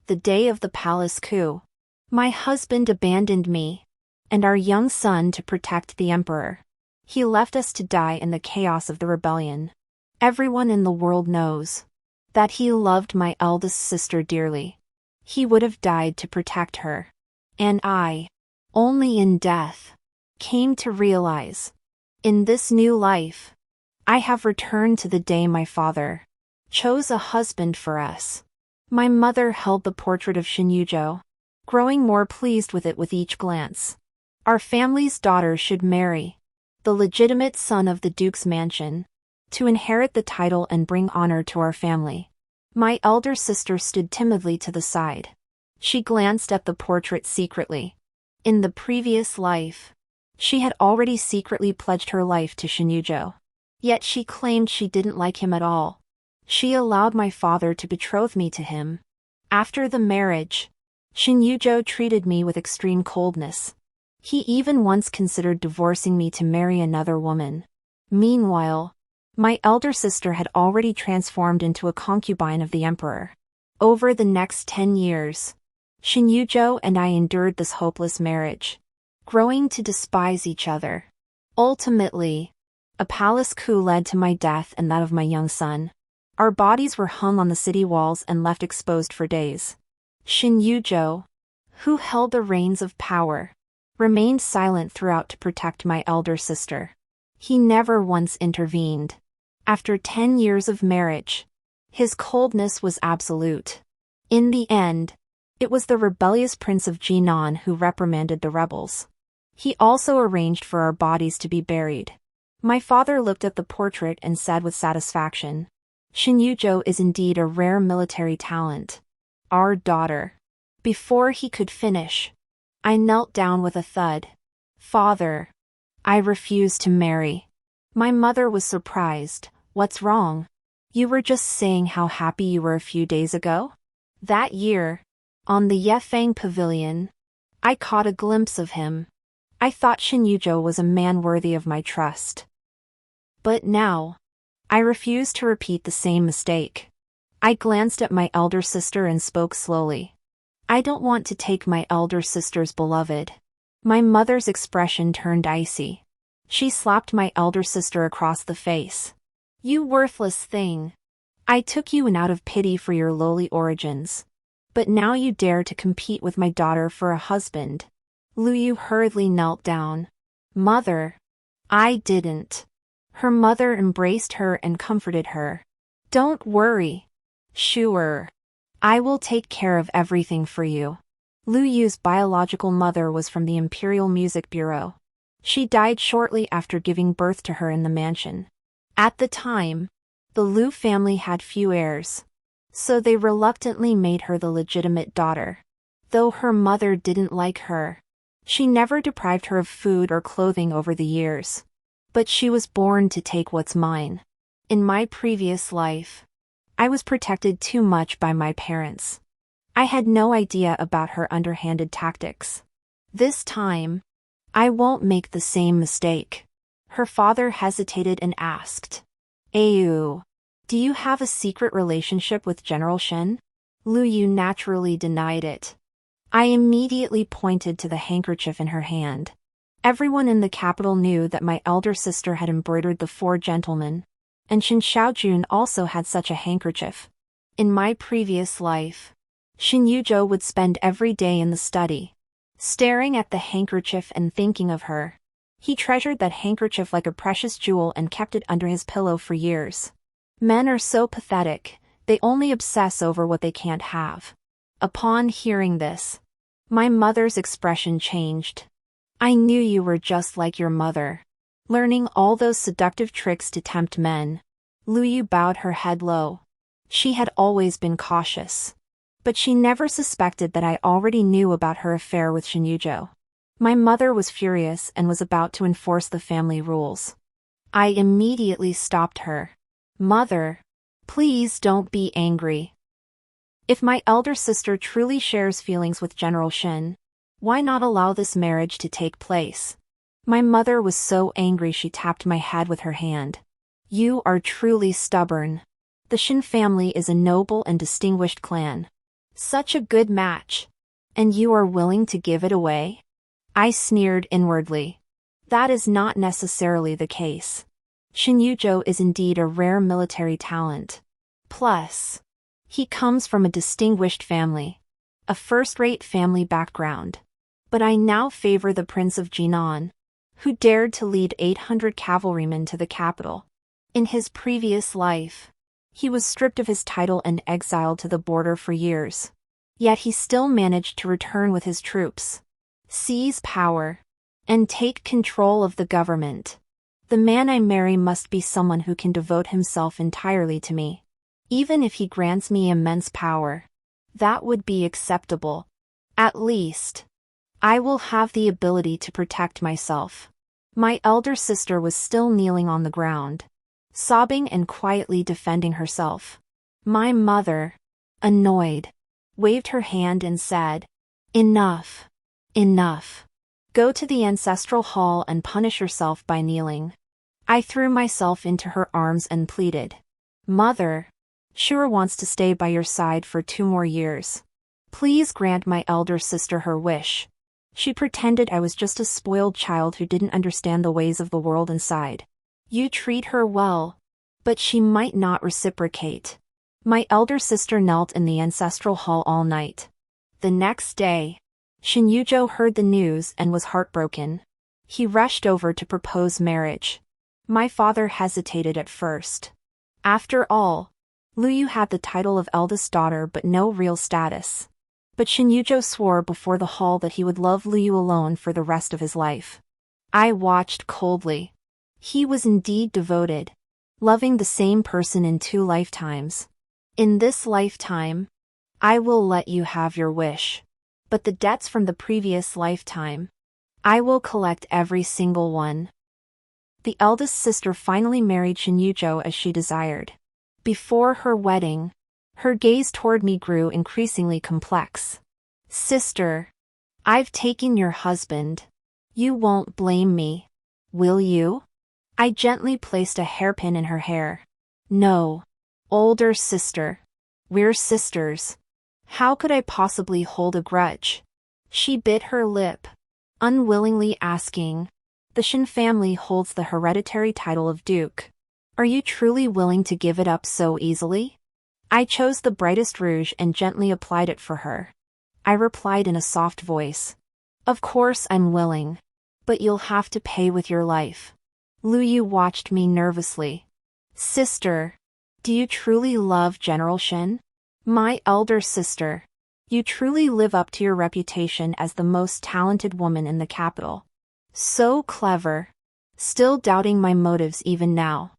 The day of the palace coup. My husband abandoned me and our young son to protect the emperor. He left us to die in the chaos of the rebellion. Everyone in the world knows that he loved my eldest sister dearly. He would have died to protect her. And I, only in death, came to realize, in this new life, I have returned to the day my father chose a husband for us. My mother held the portrait of Shinjujo, growing more pleased with it with each glance. Our family's daughter should marry the legitimate son of the duke's mansion, to inherit the title and bring honor to our family. My elder sister stood timidly to the side. She glanced at the portrait secretly. In the previous life, she had already secretly pledged her life to Shinjujo. Yet she claimed she didn't like him at all. She allowed my father to betroth me to him. After the marriage, Shinjujo treated me with extreme coldness. He even once considered divorcing me to marry another woman. Meanwhile, my elder sister had already transformed into a concubine of the emperor. Over the next 10 years, Shinjujo and I endured this hopeless marriage, growing to despise each other. Ultimately, a palace coup led to my death and that of my young son. Our bodies were hung on the city walls and left exposed for days. Shinjujo, who held the reins of power, remained silent throughout to protect my elder sister. He never once intervened. After 10 years of marriage, his coldness was absolute. In the end, it was the rebellious prince of Jinan who reprimanded the rebels. He also arranged for our bodies to be buried. My father looked at the portrait and said with satisfaction, "Shinjujo is indeed a rare military talent. Our daughter." Before he could finish, I knelt down with a thud. "Father, I refuse to marry." My mother was surprised. "What's wrong? You were just saying how happy you were a few days ago?" That year, on the Yefeng Pavilion, I caught a glimpse of him. I thought Shinjujo was a man worthy of my trust. But now, I refuse to repeat the same mistake. I glanced at my elder sister and spoke slowly. "I don't want to take my elder sister's beloved." My mother's expression turned icy. She slapped my elder sister across the face. "You worthless thing. I took you in out of pity for your lowly origins. But now you dare to compete with my daughter for a husband." Lu Yu hurriedly knelt down. "Mother, I didn't." Her mother embraced her and comforted her. "Don't worry. Sure. I will take care of everything for you." Lu Yu's biological mother was from the Imperial Music Bureau. She died shortly after giving birth to her in the mansion. At the time, the Lu family had few heirs, so they reluctantly made her the legitimate daughter. Though her mother didn't like her, she never deprived her of food or clothing over the years. But she was born to take what's mine. In my previous life, I was protected too much by my parents. I had no idea about her underhanded tactics. This time, I won't make the same mistake. Her father hesitated and asked, "Ayu, do you have a secret relationship with General Shen?" Lu Yu naturally denied it. I immediately pointed to the handkerchief in her hand. Everyone in the capital knew that my elder sister had embroidered the 4 gentlemen, and Shin Xiaojun also had such a handkerchief. In my previous life, Shinjujo would spend every day in the study, staring at the handkerchief and thinking of her. He treasured that handkerchief like a precious jewel and kept it under his pillow for years. Men are so pathetic, they only obsess over what they can't have. Upon hearing this, my mother's expression changed. "I knew you were just like your mother, learning all those seductive tricks to tempt men." Lu Yu bowed her head low. She had always been cautious, but she never suspected that I already knew about her affair with Shinjujo. My mother was furious and was about to enforce the family rules. I immediately stopped her. "Mother, please don't be angry. If my elder sister truly shares feelings with General Shen, why not allow this marriage to take place?" My mother was so angry she tapped my head with her hand. "You are truly stubborn. The Shen family is a noble and distinguished clan. Such a good match. And you are willing to give it away? I sneered inwardly. That is not necessarily the case. Shinjujo is indeed a rare military talent. Plus, he comes from a distinguished family. A first-rate family background. But I now favor the Prince of Jinan, who dared to lead 800 cavalrymen to the capital. In his previous life, he was stripped of his title and exiled to the border for years. Yet he still managed to return with his troops, seize power, and take control of the government. The man I marry must be someone who can devote himself entirely to me. Even if he grants me immense power, that would be acceptable. At least, I will have the ability to protect myself. My elder sister was still kneeling on the ground, sobbing and quietly defending herself. My mother, annoyed, waved her hand and said, "Enough. Enough. Go to the ancestral hall and punish yourself by kneeling." I threw myself into her arms and pleaded, "Mother, Shura wants to stay by your side for 2 more years. Please grant my elder sister her wish." She pretended I was just a spoiled child who didn't understand the ways of the world and sighed, "You treat her well, but she might not reciprocate." My elder sister knelt in the ancestral hall all night. The next day, Shinjujo heard the news and was heartbroken. He rushed over to propose marriage. My father hesitated at first. After all, Luyu had the title of eldest daughter but no real status. But Shinjujo swore before the hall that he would love Luyu alone for the rest of his life. I watched coldly. He was indeed devoted, loving the same person in 2 lifetimes. In this lifetime, I will let you have your wish. But the debts from the previous lifetime, I will collect every single one. The eldest sister finally married Shinjujo as she desired. Before her wedding, her gaze toward me grew increasingly complex. "Sister, I've taken your husband. You won't blame me, will you?" I gently placed a hairpin in her hair. "No. Older sister. We're sisters. How could I possibly hold a grudge?" She bit her lip, unwillingly asking, "The Shin family holds the hereditary title of Duke. Are you truly willing to give it up so easily?" I chose the brightest rouge and gently applied it for her. I replied in a soft voice, "Of course I'm willing. But you'll have to pay with your life." Luyu watched me nervously. "Sister, do you truly love General Shin?" "My elder sister, you truly live up to your reputation as the most talented woman in the capital. So clever. Still doubting my motives even now.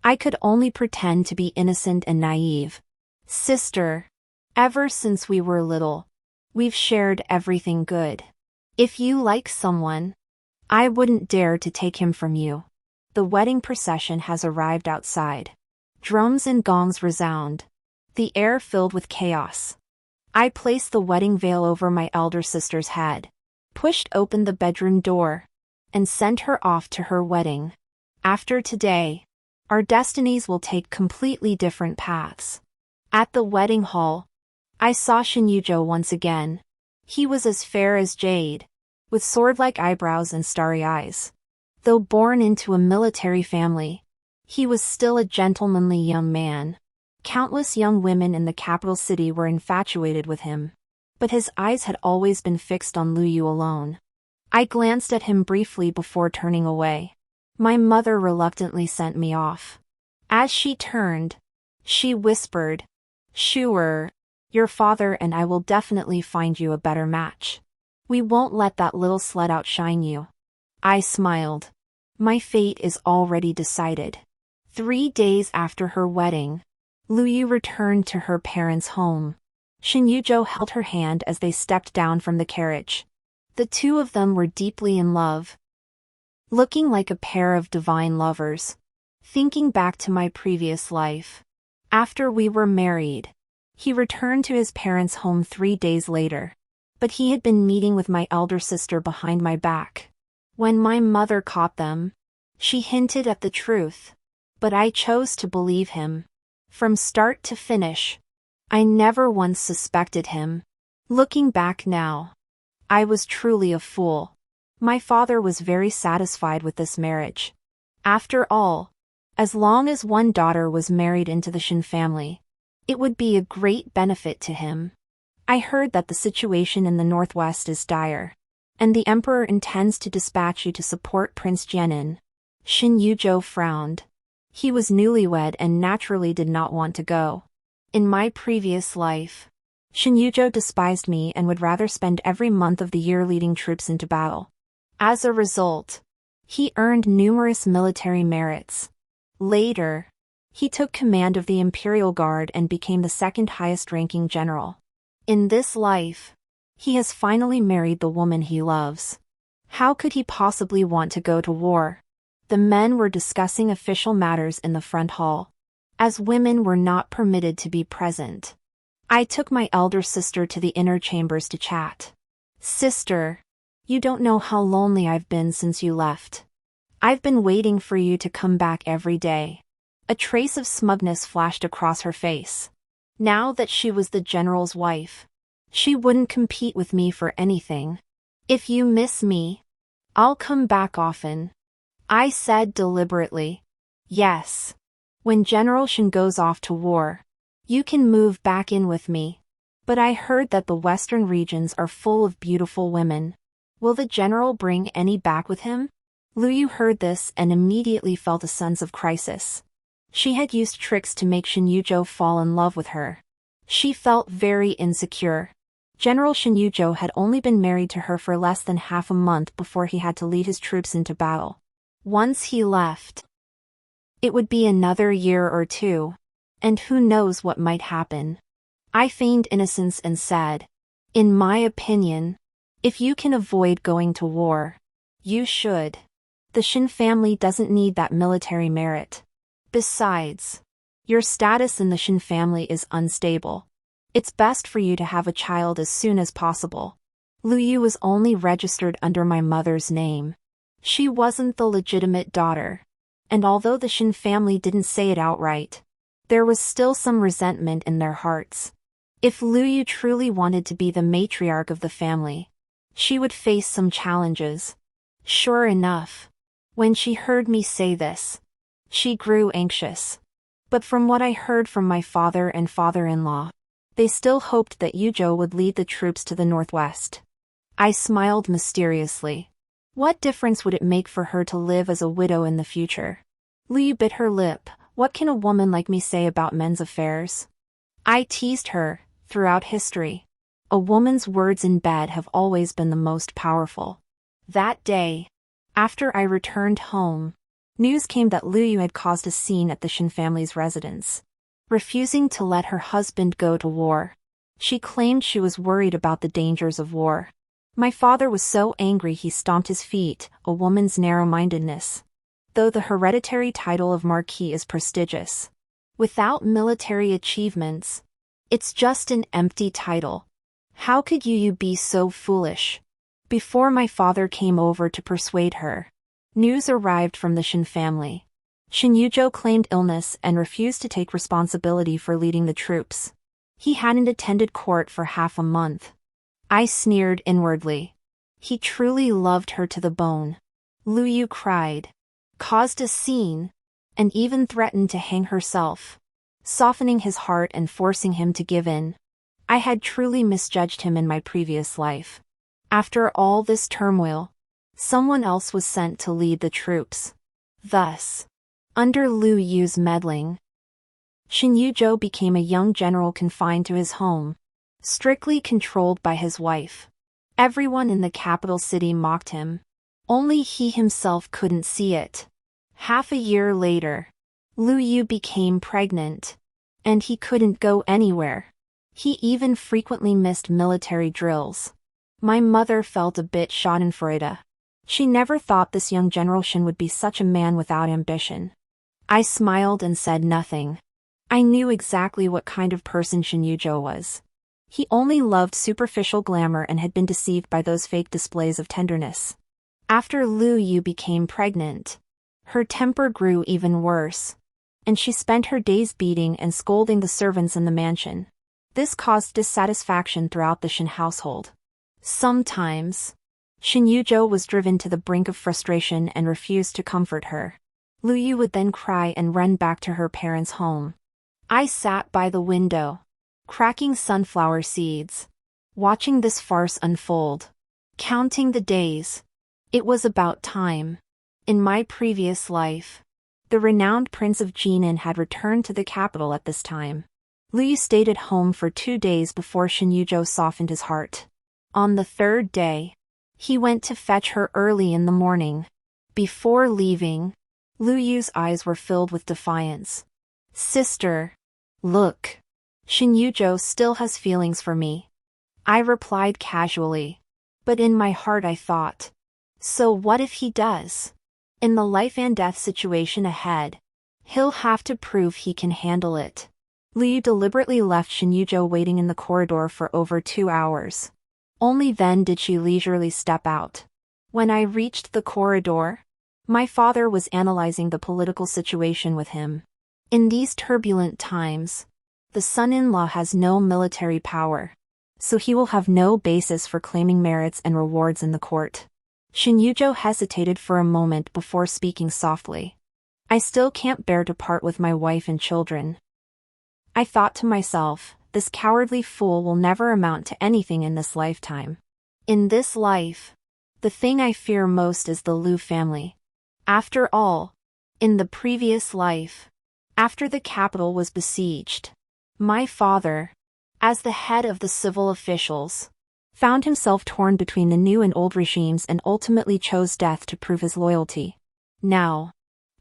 I could only pretend to be innocent and naive. Sister, ever since we were little, we've shared everything good. If you like someone, I wouldn't dare to take him from you." The wedding procession has arrived outside. Drums and gongs resound. The air filled with chaos. I placed the wedding veil over my elder sister's head, pushed open the bedroom door, and sent her off to her wedding. After today, our destinies will take completely different paths. At the wedding hall, I saw Shinjujo once again. He was as fair as jade, with sword-like eyebrows and starry eyes. Though born into a military family, he was still a gentlemanly young man. Countless young women in the capital city were infatuated with him. But his eyes had always been fixed on Luyu alone. I glanced at him briefly before turning away. My mother reluctantly sent me off. As she turned, she whispered, "Sure, your father and I will definitely find you a better match. We won't let that little slut outshine you." I smiled. My fate is already decided. 3 days after her wedding, Luyu returned to her parents' home. Shinjujo held her hand as they stepped down from the carriage. The 2 of them were deeply in love, looking like a pair of divine lovers. Thinking back to my previous life, after we were married, he returned to his parents' home 3 days later. But he had been meeting with my elder sister behind my back. When my mother caught them, she hinted at the truth, but I chose to believe him. From start to finish, I never once suspected him. Looking back now, I was truly a fool. My father was very satisfied with this marriage. After all, as long as one daughter was married into the Shin family, it would be a great benefit to him. I heard that the situation in the northwest is dire, and the emperor intends to dispatch you to support Prince Jianin. Shin Yuzhou frowned. He was newlywed and naturally did not want to go. In my previous life, Shin Yuzhou despised me and would rather spend every month of the year leading troops into battle. As a result, he earned numerous military merits. Later, he took command of the Imperial Guard and became the second highest-ranking general. In this life, he has finally married the woman he loves. How could he possibly want to go to war? The men were discussing official matters in the front hall, as women were not permitted to be present. I took my elder sister to the inner chambers to chat. Sister, you don't know how lonely I've been since you left. I've been waiting for you to come back every day. A trace of smugness flashed across her face. Now that she was the general's wife, she wouldn't compete with me for anything. If you miss me, I'll come back often, I said deliberately. Yes. When General Shin goes off to war, you can move back in with me. But I heard that the western regions are full of beautiful women. Will the general bring any back with him? Lu Yu heard this and immediately felt a sense of crisis. She had used tricks to make Shin Yuzhou fall in love with her. She felt very insecure. General Shin Yuzhou had only been married to her for less than half a month before he had to lead his troops into battle. Once he left, it would be another year or two, and who knows what might happen. I feigned innocence and said, in my opinion, if you can avoid going to war, you should. The Shin family doesn't need that military merit. Besides, your status in the Shin family is unstable. It's best for you to have a child as soon as possible. Lu Yu was only registered under my mother's name. She wasn't the legitimate daughter. And although the Shin family didn't say it outright, there was still some resentment in their hearts. If Lu Yu truly wanted to be the matriarch of the family, she would face some challenges. Sure enough, when she heard me say this, she grew anxious. But from what I heard from my father and father-in-law, they still hoped that Yuzhou would lead the troops to the northwest. I smiled mysteriously. What difference would it make for her to live as a widow in the future? Lu Yu bit her lip. What can a woman like me say about men's affairs? I teased her. Throughout history, a woman's words in bed have always been the most powerful. That day, after I returned home, news came that Lu Yu had caused a scene at the Shin family's residence, refusing to let her husband go to war. She claimed she was worried about the dangers of war. My father was so angry he stomped his feet, a woman's narrow-mindedness. Though the hereditary title of Marquis is prestigious, without military achievements, it's just an empty title. How could you be so foolish? Before my father came over to persuade her, news arrived from the Shin family. Shin Yuzhou claimed illness and refused to take responsibility for leading the troops. He hadn't attended court for half a month. I sneered inwardly. He truly loved her to the bone. Lu Yu cried, caused a scene, and even threatened to hang herself, softening his heart and forcing him to give in. I had truly misjudged him in my previous life. After all this turmoil, someone else was sent to lead the troops. Thus, under Lu Yu's meddling, Shin Yuzhou became a young general confined to his home, strictly controlled by his wife. Everyone in the capital city mocked him. Only he himself couldn't see it. Half a year later, Lu Yu became pregnant, and he couldn't go anywhere. He even frequently missed military drills. My mother felt a bit schadenfreude. She never thought this young General Shin would be such a man without ambition. I smiled and said nothing. I knew exactly what kind of person Shin Yuzhou was. He only loved superficial glamour and had been deceived by those fake displays of tenderness. After Lu Yu became pregnant, her temper grew even worse, and she spent her days beating and scolding the servants in the mansion. This caused dissatisfaction throughout the Shin household. Sometimes, Shin Yuzhou was driven to the brink of frustration and refused to comfort her. Lu Yu would then cry and run back to her parents' home. I sat by the window, cracking sunflower seeds, watching this farce unfold, counting the days. It was about time. In my previous life, the renowned Prince of Jinan had returned to the capital at this time. Lu Yu stayed at home for 2 days before Shin Yuzhou softened his heart. On the 3rd day, he went to fetch her early in the morning. Before leaving, Lu Yu's eyes were filled with defiance. Sister, look. Shin Yuzhou still has feelings for me. I replied casually. But in my heart I thought, so what if he does? In the life and death situation ahead, he'll have to prove he can handle it. Lu Yu deliberately left Shin Yuzhou waiting in the corridor for over 2 hours. Only then did she leisurely step out. When I reached the corridor, my father was analyzing the political situation with him. In these turbulent times, the son-in-law has no military power, so he will have no basis for claiming merits and rewards in the court. Shin Yuzhou hesitated for a moment before speaking softly. I still can't bear to part with my wife and children. I thought to myself, this cowardly fool will never amount to anything in this lifetime. In this life, the thing I fear most is the Lu family. After all, in the previous life, after the capital was besieged, my father, as the head of the civil officials, found himself torn between the new and old regimes and ultimately chose death to prove his loyalty. Now,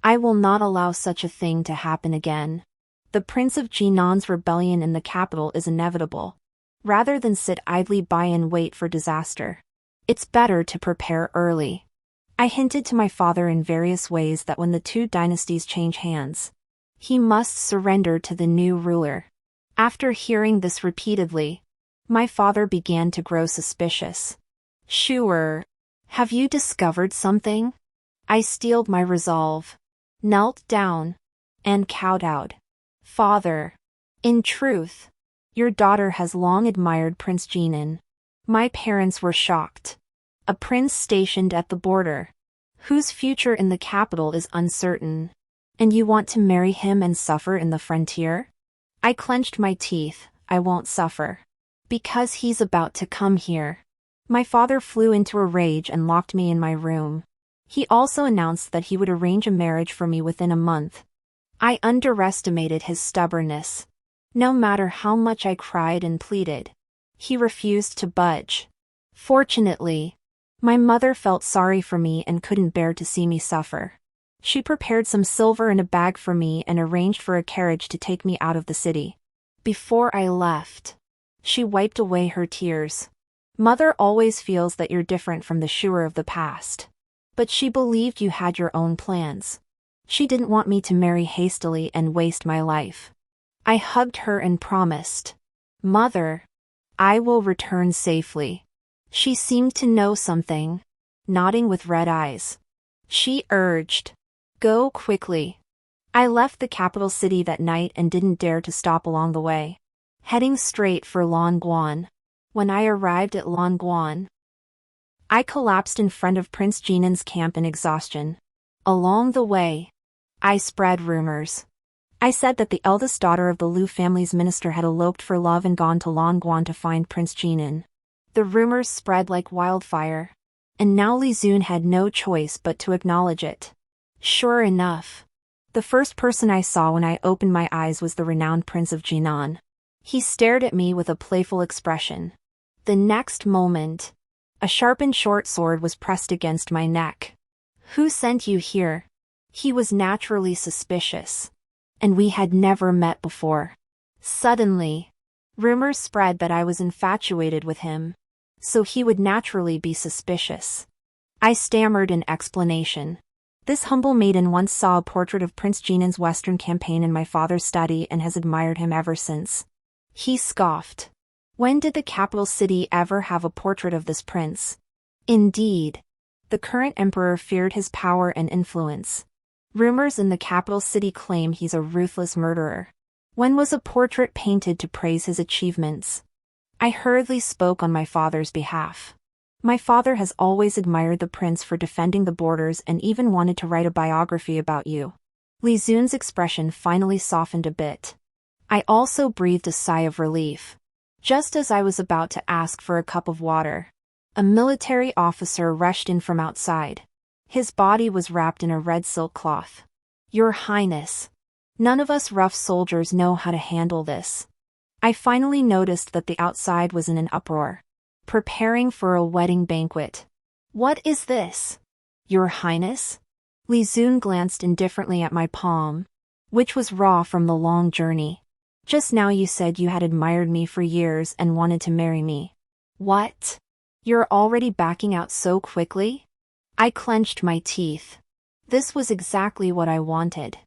I will not allow such a thing to happen again. The Prince of Jinan's rebellion in the capital is inevitable. Rather than sit idly by and wait for disaster, it's better to prepare early. I hinted to my father in various ways that when the 2 dynasties change hands, he must surrender to the new ruler. After hearing this repeatedly, my father began to grow suspicious. Sure. Have you discovered something? I steeled my resolve, knelt down, and kowtowed. Father, in truth, your daughter has long admired Prince Jinan. My parents were shocked. A prince stationed at the border, whose future in the capital is uncertain. And you want to marry him and suffer in the frontier? I clenched my teeth. I won't suffer. Because he's about to come here. My father flew into a rage and locked me in my room. He also announced that he would arrange a marriage for me within a month. I underestimated his stubbornness. No matter how much I cried and pleaded, he refused to budge. Fortunately, my mother felt sorry for me and couldn't bear to see me suffer. She prepared some silver in a bag for me and arranged for a carriage to take me out of the city. Before I left, she wiped away her tears. Mother always feels that you're different from the Shuer of the past. But she believed you had your own plans. She didn't want me to marry hastily and waste my life. I hugged her and promised, Mother, I will return safely. She seemed to know something, nodding with red eyes. She urged, Go quickly. I left the capital city that night and didn't dare to stop along the way, heading straight for Longuan. When I arrived at Longuan, I collapsed in front of Prince Jinan's camp in exhaustion. Along the way, I spread rumors. I said that the eldest daughter of the Lu family's minister had eloped for love and gone to Longuan to find Prince Jinan. The rumors spread like wildfire, and now Li Zun had no choice but to acknowledge it. Sure enough, the first person I saw when I opened my eyes was the renowned Prince of Jinan. He stared at me with a playful expression. The next moment, a sharpened short sword was pressed against my neck. Who sent you here? He was naturally suspicious, and we had never met before. Suddenly, rumors spread that I was infatuated with him, so he would naturally be suspicious. I stammered an explanation. This humble maiden once saw a portrait of Prince Jinan's Western campaign in my father's study and has admired him ever since. He scoffed. When did the capital city ever have a portrait of this prince? Indeed, the current emperor feared his power and influence. Rumors in the capital city claim he's a ruthless murderer. When was a portrait painted to praise his achievements? I hurriedly spoke on my father's behalf. My father has always admired the prince for defending the borders and even wanted to write a biography about you. Li Zun's expression finally softened a bit. I also breathed a sigh of relief. Just as I was about to ask for a cup of water, a military officer rushed in from outside. His body was wrapped in a red silk cloth. Your Highness. None of us rough soldiers know how to handle this. I finally noticed that the outside was in an uproar, preparing for a wedding banquet. What is this? Your Highness? Li Zun glanced indifferently at my palm, which was raw from the long journey. Just now you said you had admired me for years and wanted to marry me. What? You're already backing out so quickly? I clenched my teeth. This was exactly what I wanted.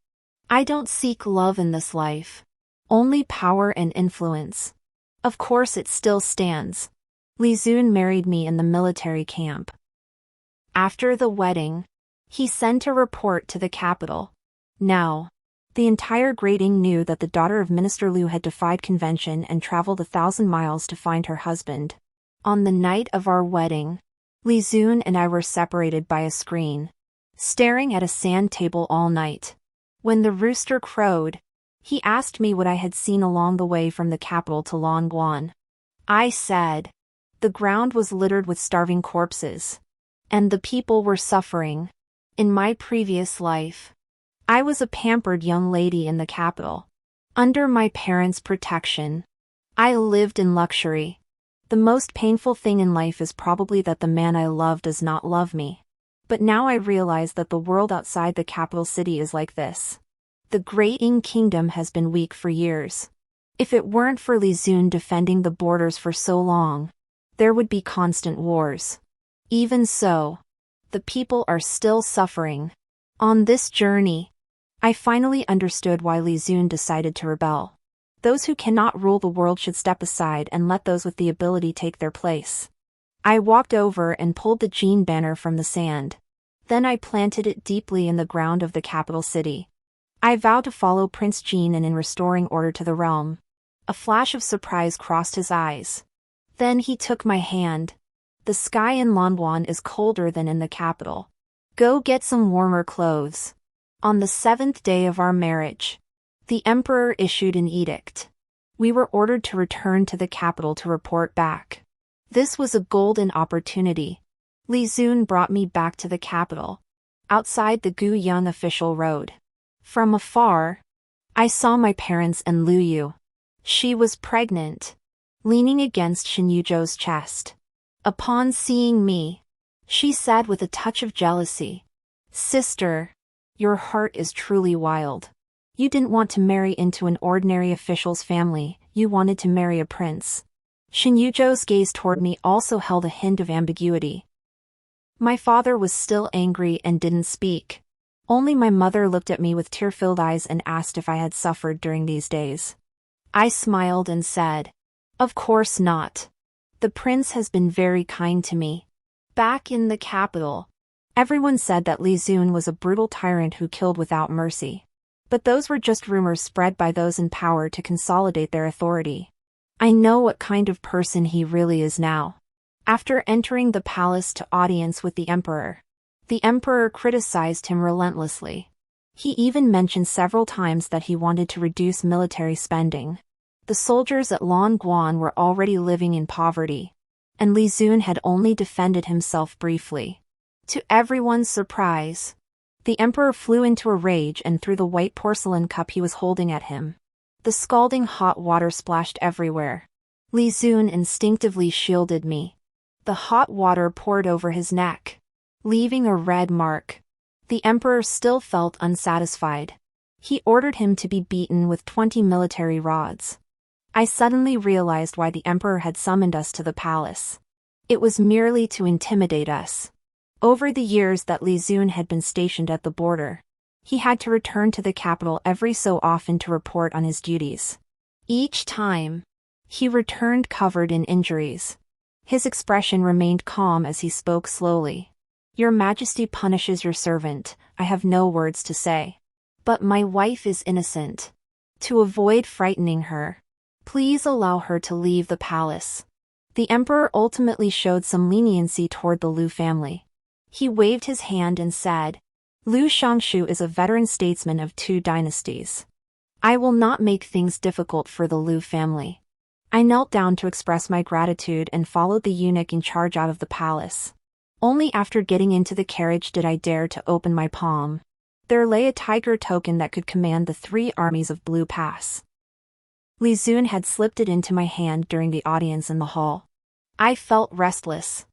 I don't seek love in this life. Only power and influence. Of course it still stands. Li Zun married me in the military camp. After the wedding, he sent a report to the capital. Now, the entire grading knew that the daughter of Minister Liu had defied convention and traveled 1,000 miles to find her husband. On the night of our wedding, Li Zun and I were separated by a screen, staring at a sand table all night. When the rooster crowed, he asked me what I had seen along the way from the capital to Longuan. I said, the ground was littered with starving corpses, and the people were suffering. In my previous life, I was a pampered young lady in the capital. Under my parents' protection, I lived in luxury. The most painful thing in life is probably that the man I love does not love me. But now I realize that the world outside the capital city is like this. The Great Qing Kingdom has been weak for years. If it weren't for Li Zun defending the borders for so long, there would be constant wars. Even so, the people are still suffering. On this journey, I finally understood why Li Zun decided to rebel. Those who cannot rule the world should step aside and let those with the ability take their place. I walked over and pulled the Jin banner from the sand. Then I planted it deeply in the ground of the capital city. I vowed to follow Prince Jin in restoring order to the realm. A flash of surprise crossed his eyes. Then he took my hand. The sky in Longuan is colder than in the capital. Go get some warmer clothes. On the 7th day of our marriage, the emperor issued an edict. We were ordered to return to the capital to report back. This was a golden opportunity. Li Zun brought me back to the capital, outside the Guiyang official road. From afar, I saw my parents and Lu Yu. She was pregnant, leaning against Shen Yuzhou's chest. Upon seeing me, she said with a touch of jealousy, "Sister, your heart is truly wild. You didn't want to marry into an ordinary official's family, you wanted to marry a prince." Shen Yuzhou's gaze toward me also held a hint of ambiguity. My father was still angry and didn't speak. Only my mother looked at me with tear-filled eyes and asked if I had suffered during these days. I smiled and said, "Of course not. The prince has been very kind to me." Back in the capital, everyone said that Li Zun was a brutal tyrant who killed without mercy. But those were just rumors spread by those in power to consolidate their authority. I know what kind of person he really is now. After entering the palace to audience with the emperor criticized him relentlessly. He even mentioned several times that he wanted to reduce military spending. The soldiers at Longuan were already living in poverty, and Li Zun had only defended himself briefly. To everyone's surprise, the emperor flew into a rage and threw the white porcelain cup he was holding at him. The scalding hot water splashed everywhere. Li Zun instinctively shielded me. The hot water poured over his neck, leaving a red mark. The emperor still felt unsatisfied. He ordered him to be beaten with 20 military rods. I suddenly realized why the emperor had summoned us to the palace. It was merely to intimidate us. Over the years that Li Zun had been stationed at the border, he had to return to the capital every so often to report on his duties. Each time, he returned covered in injuries. His expression remained calm as he spoke slowly. "Your Majesty punishes your servant, I have no words to say. But my wife is innocent. To avoid frightening her, please allow her to leave the palace. The emperor ultimately showed some leniency toward the Liu family. He waved his hand and said, Liu Xiangshu is a veteran statesman of 2 dynasties. I will not make things difficult for the Liu family. I knelt down to express my gratitude and followed the eunuch in charge out of the palace. Only after getting into the carriage did I dare to open my palm. There lay a tiger token that could command the 3 armies of Blue Pass. Li Xun had slipped it into my hand during the audience in the hall. I felt restless.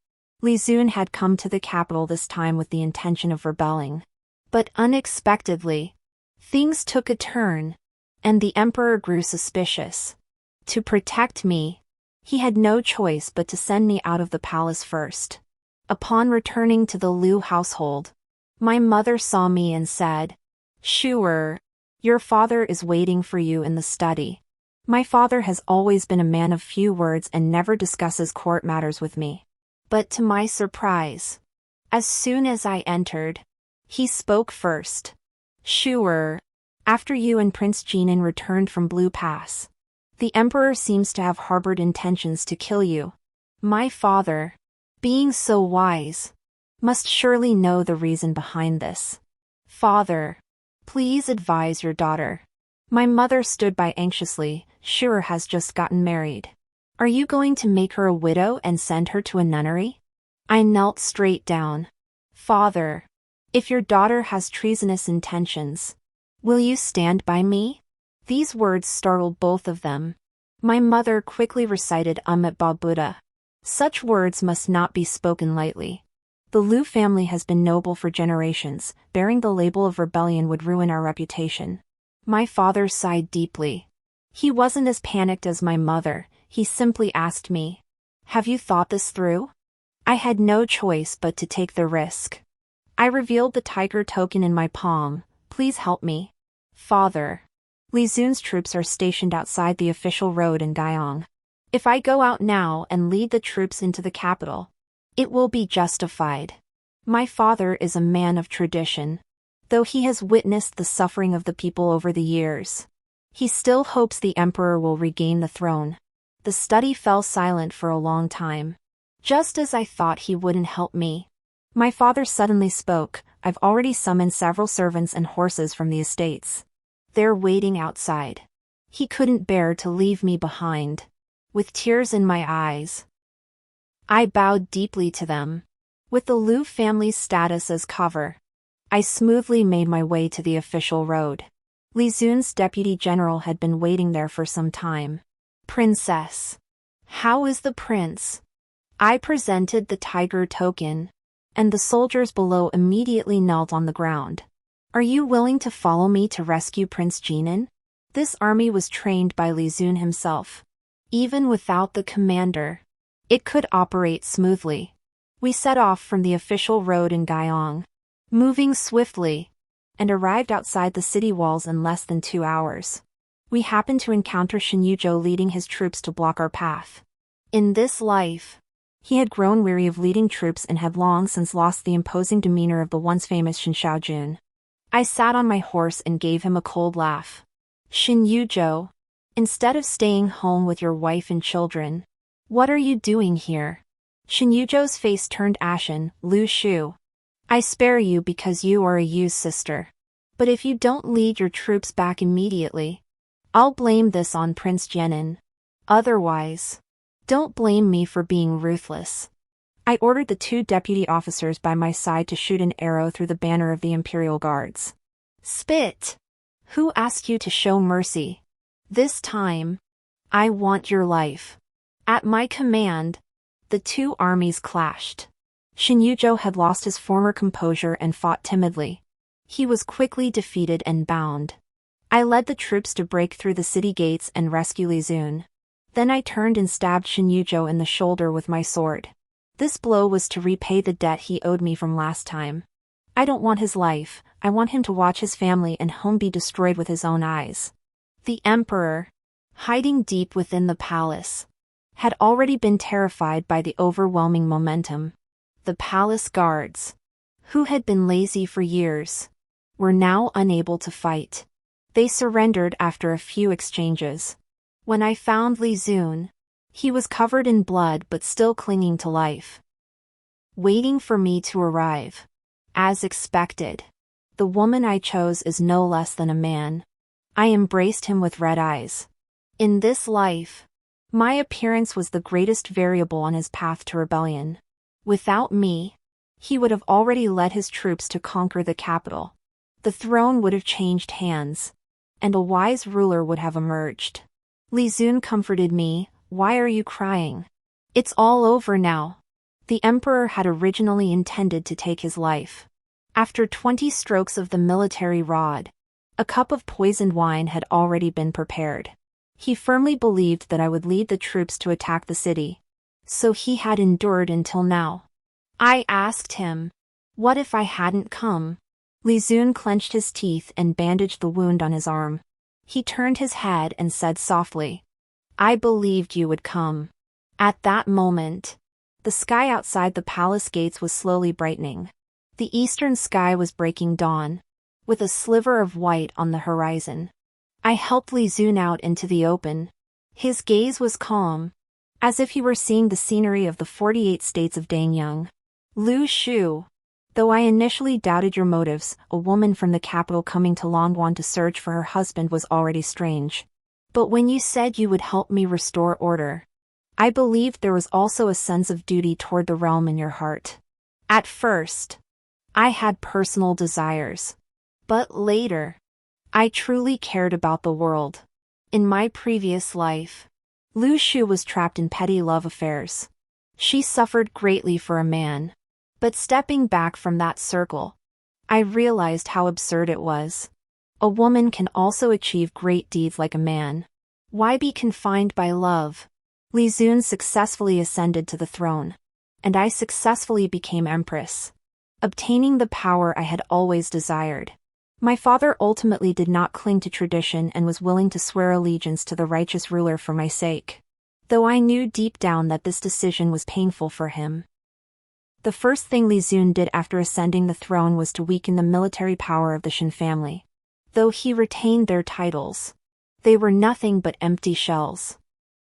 Li Xun had come to the capital this time with the intention of rebelling. But unexpectedly, things took a turn, and the emperor grew suspicious. To protect me, he had no choice but to send me out of the palace first. Upon returning to the Liu household, my mother saw me and said, Sure, your father is waiting for you in the study. My father has always been a man of few words and never discusses court matters with me. But to my surprise, as soon as I entered, he spoke first. Sure, after you and Prince Jinan returned from Blue Pass, the emperor seems to have harbored intentions to kill you. My father, being so wise, must surely know the reason behind this. Father, please advise your daughter. My mother stood by anxiously. Sure has just gotten married. Are you going to make her a widow and send her to a nunnery? I knelt straight down. Father, if your daughter has treasonous intentions, will you stand by me? These words startled both of them. My mother quickly recited be.But. Such words must not be spoken lightly. The Liu family has been noble for generations. Bearing the label of rebellion would ruin our reputation. My father sighed deeply. He wasn't as panicked as my mother. He simply asked me, Have you thought this through? I had no choice but to take the risk. I revealed the tiger token in my palm. Please help me. Father, Li Xun's troops are stationed outside the official road in Guyong. If I go out now and lead the troops into the capital, it will be justified. My father is a man of tradition. Though he has witnessed the suffering of the people over the years, he still hopes the emperor will regain the throne. The study fell silent for a long time. Just as I thought he wouldn't help me, my father suddenly spoke. I've already summoned several servants and horses from the estates. They're waiting outside. He couldn't bear to leave me behind. With tears in my eyes, I bowed deeply to them. With the Liu family's status as cover, I smoothly made my way to the official road. Li Xun's deputy general had been waiting there for some time. Princess, how is the prince? I presented the tiger token, and the soldiers below immediately knelt on the ground. Are you willing to follow me to rescue Prince Jinan? This army was trained by Li Xun himself. Even without the commander, it could operate smoothly. We set off from the official road in Guyong, moving swiftly, and arrived outside the city walls in less than 2 hours. We happened to encounter Shen Yuzhou leading his troops to block our path. In this life, he had grown weary of leading troops and had long since lost the imposing demeanor of the once famous Shen Xiaojun. I sat on my horse and gave him a cold laugh. Shen Yuzhou, instead of staying home with your wife and children, what are you doing here? Shen Yuzhou's face turned ashen. Lu Shu, I spare you because you are a Yu's sister. But if you don't lead your troops back immediately, I'll blame this on Prince Jinan. Otherwise, don't blame me for being ruthless. I ordered the 2 deputy officers by my side to shoot an arrow through the banner of the Imperial Guards. Spit! Who asked you to show mercy? This time, I want your life. At my command, the 2 armies clashed. Shen Yuzhou had lost his former composure and fought timidly. He was quickly defeated and bound. I led the troops to break through the city gates and rescue Li Xun. Then I turned and stabbed Shen Yuzhou in the shoulder with my sword. This blow was to repay the debt he owed me from last time. I don't want his life. I want him to watch his family and home be destroyed with his own eyes. The emperor, hiding deep within the palace, had already been terrified by the overwhelming momentum. The palace guards, who had been lazy for years, were now unable to fight. They surrendered after a few exchanges. When I found Li Zun, he was covered in blood but still clinging to life, waiting for me to arrive. As expected, the woman I chose is no less than a man. I embraced him with red eyes. In this life, my appearance was the greatest variable on his path to rebellion. Without me, he would have already led his troops to conquer the capital. The throne would have changed hands, and a wise ruler would have emerged. Li Zun comforted me. "Why are you crying? It's all over now." The emperor had originally intended to take his life. After 20 strokes of the military rod, a cup of poisoned wine had already been prepared. He firmly believed that I would lead the troops to attack the city. So he had endured until now. I asked him, what if I hadn't come? Li Zun clenched his teeth and bandaged the wound on his arm. He turned his head and said softly, "I believed you would come." At that moment, the sky outside the palace gates was slowly brightening. The eastern sky was breaking dawn, with a sliver of white on the horizon. I helped Li Zun out into the open. His gaze was calm, as if he were seeing the scenery of the 48 states of Dangyang. "Lu Shu, though I initially doubted your motives, a woman from the capital coming to Longwan to search for her husband was already strange. But when you said you would help me restore order, I believed there was also a sense of duty toward the realm in your heart. At first, I had personal desires. But later, I truly cared about the world. In my previous life, Lu Shu was trapped in petty love affairs. She suffered greatly for a man. But stepping back from that circle, I realized how absurd it was. A woman can also achieve great deeds like a man. Why be confined by love? Li Zun successfully ascended to the throne, and I successfully became empress, obtaining the power I had always desired. My father ultimately did not cling to tradition and was willing to swear allegiance to the righteous ruler for my sake, though I knew deep down that this decision was painful for him. The first thing Li Zun did after ascending the throne was to weaken the military power of the Shin family. Though he retained their titles, they were nothing but empty shells.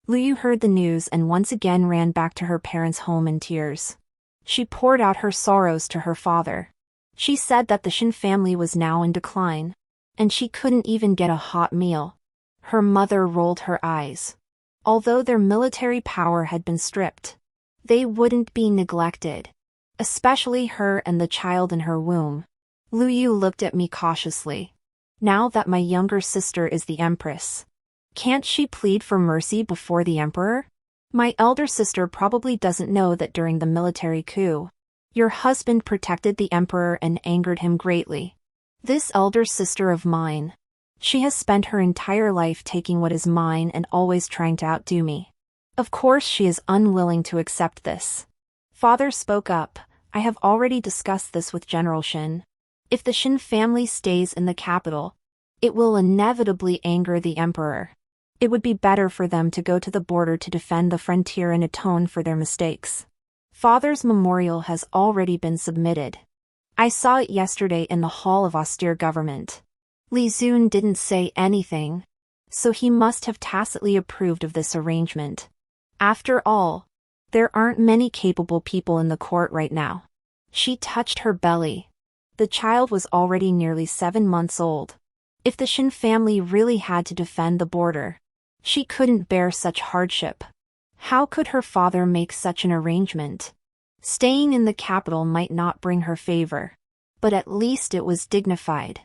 Lu Yu heard the news and once again ran back to her parents' home in tears. She poured out her sorrows to her father. She said that the Shin family was now in decline, and she couldn't even get a hot meal. Her mother rolled her eyes. Although their military power had been stripped, they wouldn't be neglected, especially her and the child in her womb. Lu Yu looked at me cautiously. Now that my younger sister is the empress, can't she plead for mercy before the emperor? My elder sister probably doesn't know that during the military coup, your husband protected the emperor and angered him greatly. This elder sister of mine, she has spent her entire life taking what is mine and always trying to outdo me. Of course she is unwilling to accept this. Father spoke up. I have already discussed this with General Shin. If the Shin family stays in the capital, it will inevitably anger the emperor. It would be better for them to go to the border to defend the frontier and atone for their mistakes. Father's memorial has already been submitted. I saw it yesterday in the Hall of Austere Government. Li Zun didn't say anything, so he must have tacitly approved of this arrangement. After all, there aren't many capable people in the court right now. She touched her belly. The child was already nearly 7 months old. If the Shin family really had to defend the border, she couldn't bear such hardship. How could her father make such an arrangement? Staying in the capital might not bring her favor, but at least it was dignified.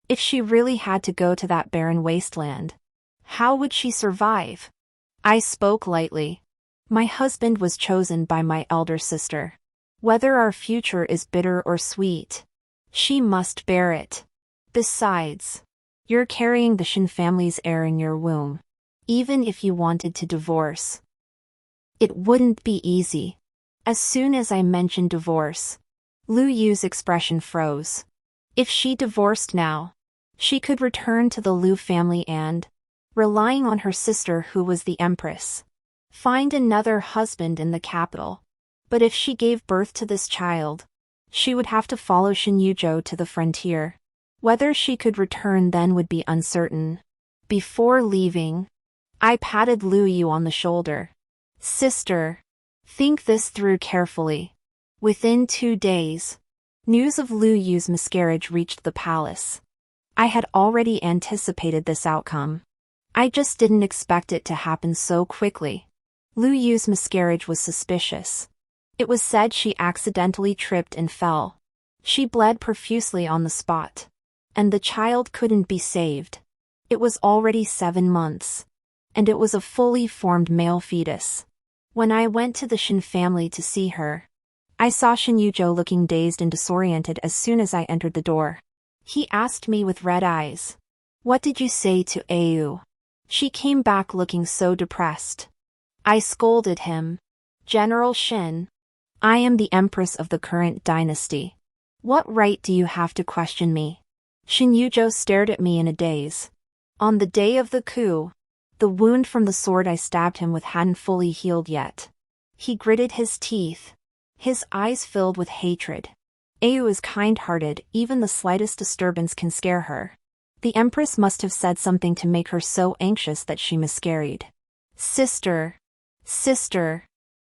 If she really had to go to that barren wasteland, how would she survive? I spoke lightly. My husband was chosen by my elder sister. Whether our future is bitter or sweet, she must bear it. Besides, you're carrying the Shin family's heir in your womb. Even if you wanted to divorce, it wouldn't be easy. As soon as I mentioned divorce, Lu Yu's expression froze. If she divorced now, she could return to the Lu family and, relying on her sister who was the empress, find another husband in the capital. But if she gave birth to this child, she would have to follow Shin Yuzhou to the frontier. Whether she could return then would be uncertain. Before leaving, I patted Lu Yu on the shoulder. Sister, think this through carefully. Within 2 days, news of Lu Yu's miscarriage reached the palace. I had already anticipated this outcome. I just didn't expect it to happen so quickly. Lu Yu's miscarriage was suspicious. It was said she accidentally tripped and fell. She bled profusely on the spot. And the child couldn't be saved. It was already 7 months. And it was a fully formed male fetus. When I went to the Shin family to see her, I saw Shin Yuzhou looking dazed and disoriented as soon as I entered the door. He asked me with red eyes, "What did you say to Au?" She came back looking so depressed. I scolded him. "General Shin, I am the empress of the current dynasty. What right do you have to question me?" Shin Yuzhou stared at me in a daze. On the day of the coup, the wound from the sword I stabbed him with hadn't fully healed yet. He gritted his teeth. His eyes filled with hatred. Au is kind-hearted, even the slightest disturbance can scare her. The empress must have said something to make her so anxious that she miscarried. Sister,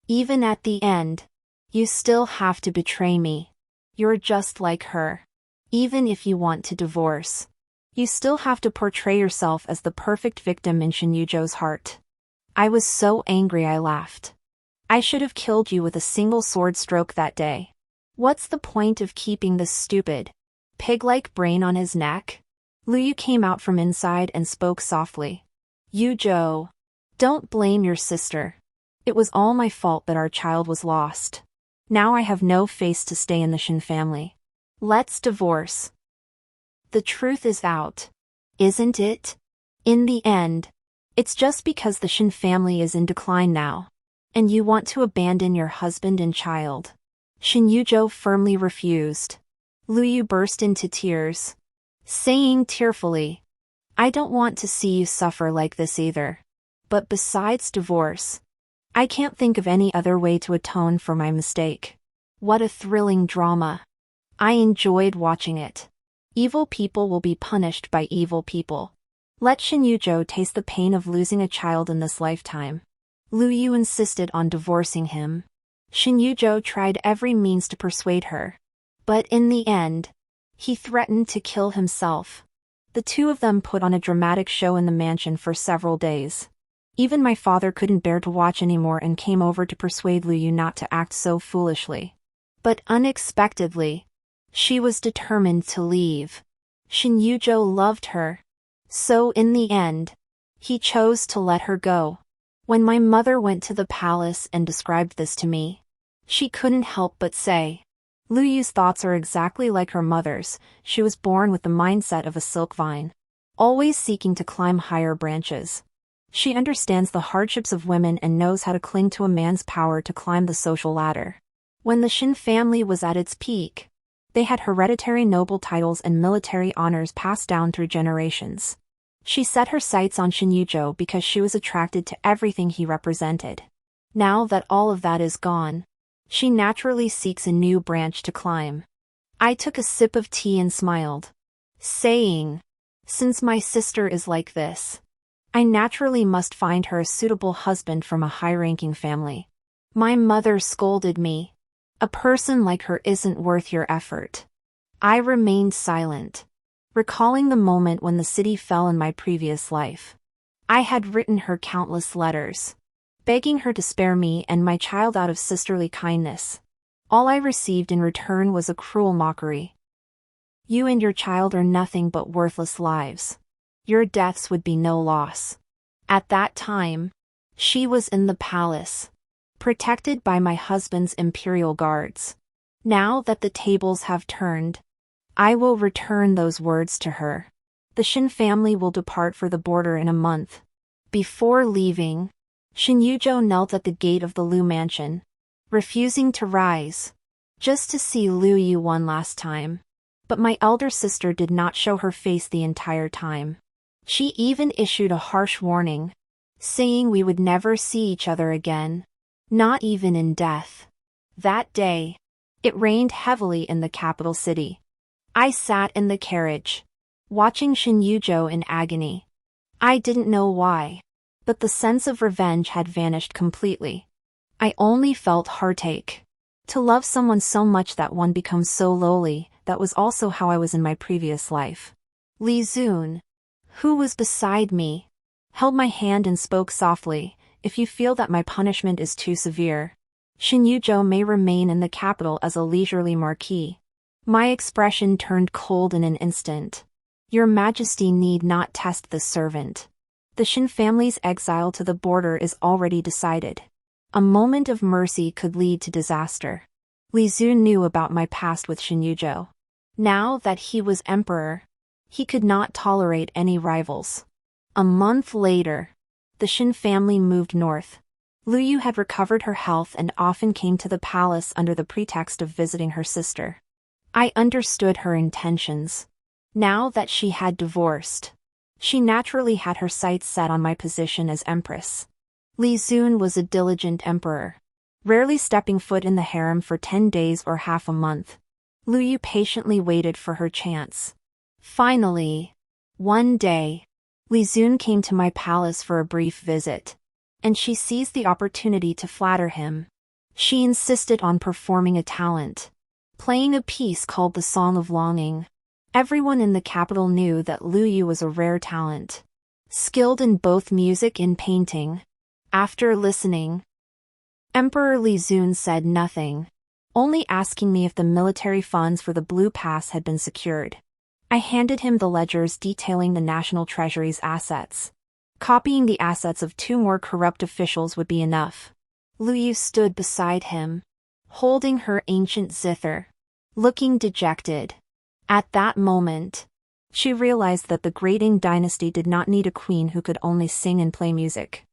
even at the end, you still have to betray me. You're just like her. Even if you want to divorce, you still have to portray yourself as the perfect victim in Shin Yuzhou's heart. I was so angry I laughed. I should have killed you with a single sword stroke that day. What's the point of keeping this stupid, pig-like brain on his neck? Lu Yu came out from inside and spoke softly. Yuzhou, don't blame your sister. It was all my fault that our child was lost. Now I have no face to stay in the Shin family. Let's divorce. The truth is out, isn't it? In the end, it's just because the Shin family is in decline now, and you want to abandon your husband and child. Shin Yuzhou firmly refused. Lu Yu burst into tears, saying tearfully, "I don't want to see you suffer like this either. But besides divorce, I can't think of any other way to atone for my mistake." What a thrilling drama. I enjoyed watching it. Evil people will be punished by evil people. Let Shin Yuzhou taste the pain of losing a child in this lifetime. Lu Yu insisted on divorcing him. Shin Yuzhou tried every means to persuade her. But in the end, he threatened to kill himself. The two of them put on a dramatic show in the mansion for several days. Even my father couldn't bear to watch anymore and came over to persuade Lu Yu not to act so foolishly. But unexpectedly, she was determined to leave. Shin Yuzhou loved her. So in the end, he chose to let her go. When my mother went to the palace and described this to me, she couldn't help but say, "Lu Yu's thoughts are exactly like her mother's. She was born with the mindset of a silk vine, always seeking to climb higher branches. She understands the hardships of women and knows how to cling to a man's power to climb the social ladder." When the Shin family was at its peak, they had hereditary noble titles and military honors passed down through generations. She set her sights on Shin Yuzhou because she was attracted to everything he represented. Now that all of that is gone, she naturally seeks a new branch to climb. I took a sip of tea and smiled, saying, "Since my sister is like this, I naturally must find her a suitable husband from a high-ranking family." My mother scolded me. "A person like her isn't worth your effort." I remained silent, recalling the moment when the city fell in my previous life. I had written her countless letters, begging her to spare me and my child out of sisterly kindness. All I received in return was a cruel mockery. "You and your child are nothing but worthless lives. Your deaths would be no loss." At that time, she was in the palace, protected by my husband's imperial guards. Now that the tables have turned, I will return those words to her. The Shin family will depart for the border in a month. Before leaving, Shin Yuzhou knelt at the gate of the Lu mansion, refusing to rise, just to see Lu Yu one last time. But my elder sister did not show her face the entire time. She even issued a harsh warning, saying we would never see each other again, not even in death. That day, it rained heavily in the capital city. I sat in the carriage, watching Shin Yuzhou in agony. I didn't know why, but the sense of revenge had vanished completely. I only felt heartache. To love someone so much that one becomes so lowly, that was also how I was in my previous life. Li Zun, who was beside me, held my hand and spoke softly. If you feel that my punishment is too severe, Shin Yuzhou may remain in the capital as a leisurely marquis. My expression turned cold in an instant. Your Majesty need not test this servant. The Shin family's exile to the border is already decided. A moment of mercy could lead to disaster. Li Zun knew about my past with Shin Yuzhou. Now that he was emperor, he could not tolerate any rivals. A month later, the Shin family moved north. Lu Yu had recovered her health and often came to the palace under the pretext of visiting her sister. I understood her intentions. Now that she had divorced, she naturally had her sights set on my position as empress. Li Zun was a diligent emperor, rarely stepping foot in the harem for 10 days or half a month. Lu Yu patiently waited for her chance. Finally, one day, Li Zun came to my palace for a brief visit, and she seized the opportunity to flatter him. She insisted on performing a talent, playing a piece called the Song of Longing. Everyone in the capital knew that Lu Yu was a rare talent, skilled in both music and painting. After listening, Emperor Li Zun said nothing, only asking me if the military funds for the Blue Pass had been secured. I handed him the ledgers detailing the National Treasury's assets. Copying the assets of 2 more corrupt officials would be enough. Lu Yu stood beside him, holding her ancient zither, looking dejected. At that moment, she realized that the Great Qing dynasty did not need a queen who could only sing and play music.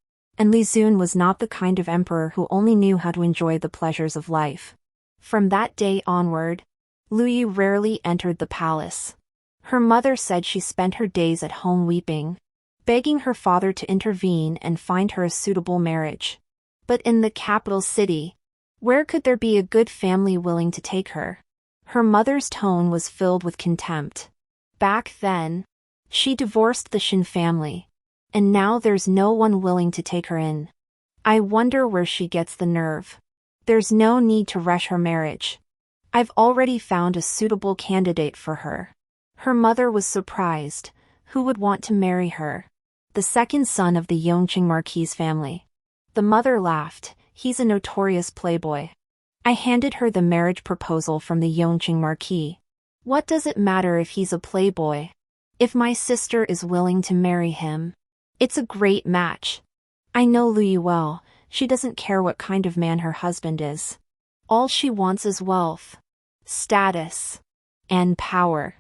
And Li Zun was not the kind of emperor who only knew how to enjoy the pleasures of life. From that day onward, Lu Yu rarely entered the palace. Her mother said she spent her days at home weeping, begging her father to intervene and find her a suitable marriage. But in the capital city, where could there be a good family willing to take her? Her mother's tone was filled with contempt. Back then, she divorced the Shin family, and now there's no one willing to take her in. I wonder where she gets the nerve. There's no need to rush her marriage. I've already found a suitable candidate for her. Her mother was surprised. Who would want to marry her? The second son of the Yongqing Marquis family. The mother laughed. He's a notorious playboy. I handed her the marriage proposal from the Yongqing Marquis. What does it matter if he's a playboy? If my sister is willing to marry him, it's a great match. I know Lu Yu well. She doesn't care what kind of man her husband is. All she wants is wealth, status, and power.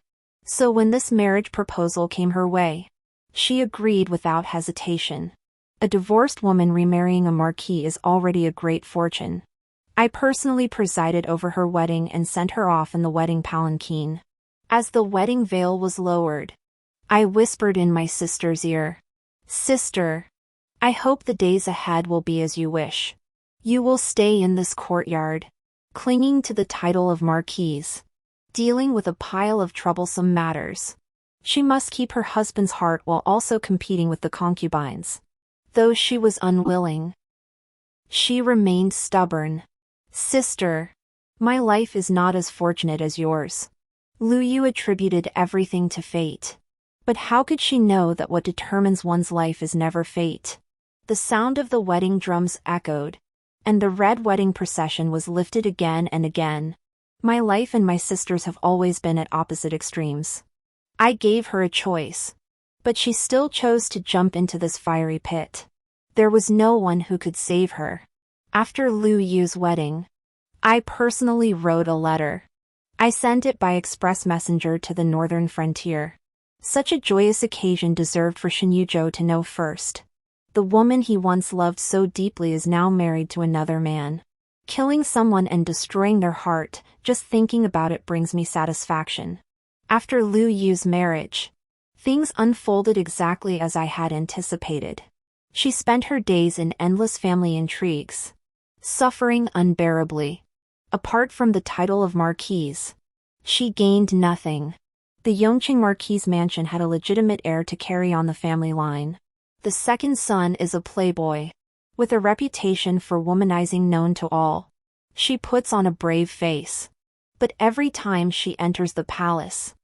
So when this marriage proposal came her way, she agreed without hesitation. A divorced woman remarrying a marquis is already a great fortune. I personally presided over her wedding and sent her off in the wedding palanquin. As the wedding veil was lowered, I whispered in my sister's ear, "Sister, I hope the days ahead will be as you wish. You will stay in this courtyard, clinging to the title of marquise, dealing with a pile of troublesome matters." She must keep her husband's heart while also competing with the concubines. Though she was unwilling, she remained stubborn. "Sister, my life is not as fortunate as yours." Lu Yu attributed everything to fate. But how could she know that what determines one's life is never fate? The sound of the wedding drums echoed, and the red wedding procession was lifted again and again. My life and my sister's have always been at opposite extremes. I gave her a choice, but she still chose to jump into this fiery pit. There was no one who could save her. After Lu Yu's wedding, I personally wrote a letter. I sent it by express messenger to the northern frontier. Such a joyous occasion deserved for Shin Yuzhou to know first. The woman he once loved so deeply is now married to another man. Killing someone and destroying their heart, just thinking about it brings me satisfaction. After Lu Yu's marriage, things unfolded exactly as I had anticipated. She spent her days in endless family intrigues, suffering unbearably. Apart from the title of marquise, She gained nothing. The Yongqing Marquis mansion had a legitimate heir to carry on the family line. The second son is a playboy, with a reputation for womanizing known to all. She puts on a brave face. But every time she enters the palace,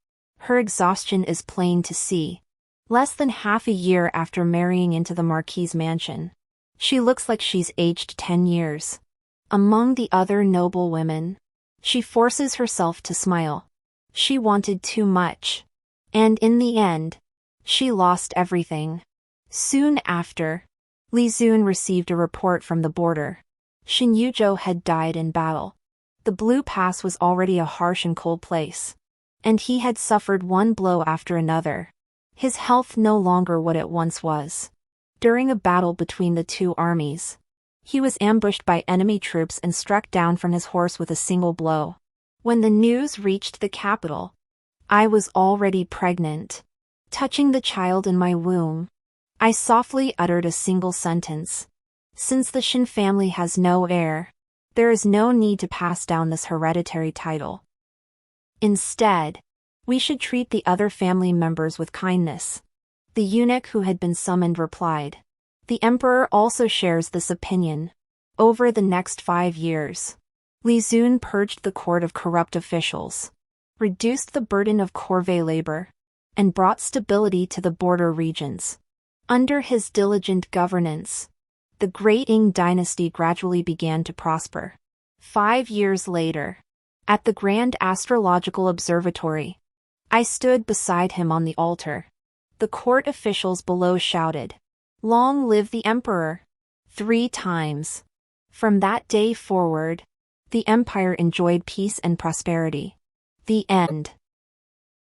her exhaustion is plain to see. Less than half a year after marrying into the Marquis' mansion, she looks like she's aged 10 years. Among the other noble women, she forces herself to smile. She wanted too much. And in the end, she lost everything. Soon after, Li Xun received a report from the border. Xin Yuzhou had died in battle. The Blue Pass was already a harsh and cold place, and he had suffered one blow after another. His health no longer what it once was. During a battle between the two armies, he was ambushed by enemy troops and struck down from his horse with a single blow. When the news reached the capital, I was already pregnant. Touching the child in my womb, I softly uttered a single sentence. Since the Xin family has no heir, there is no need to pass down this hereditary title. Instead, we should treat the other family members with kindness. The eunuch who had been summoned replied. The emperor also shares this opinion. Over the next 5 years, Li Xun purged the court of corrupt officials, reduced the burden of corvée labor, and brought stability to the border regions. Under his diligent governance, the Great Ying dynasty gradually began to prosper. 5 years later, at the Grand Astrological Observatory, I stood beside him on the altar. The court officials below shouted, "Long live the emperor!" 3 times. From that day forward, the empire enjoyed peace and prosperity. The end.